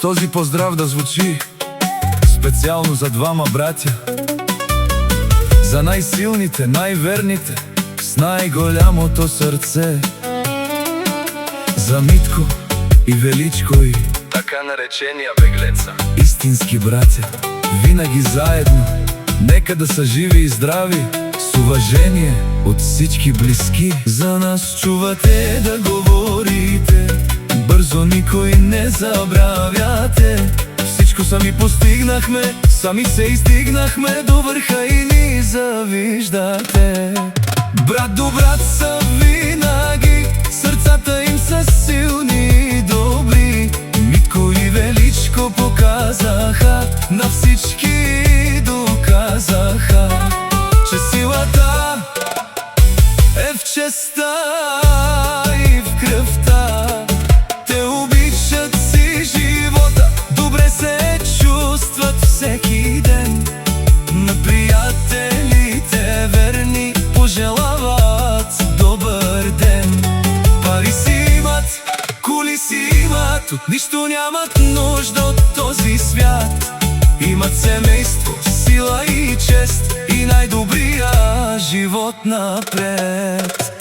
Този поздрав да звучи специално за двама братя, за най-силните, най-верните, с най-голямото сърце, за Митко и Величко и така наречения беглеца. Истински братя, винаги заедно, нека да са живи и здрави, с уважение от всички близки. За нас чувате да говорите, бързо никой не забравяте. Всичко сами постигнахме, сами се издигнахме до върха и ни завиждате. Брат до брат са винаги, сърцата им са силни и добри. Митко и Величко показаха, на всички доказаха, че силата е в честта и в кръвта. Те обичат си живота, добре се чувстват всеки ден. На приятелите верни пожелават добър ден. Пари си имат, коли си имат, от нищо нямат нужда от този свят. Имат семейство, сила и чест и най-добрия живот напред.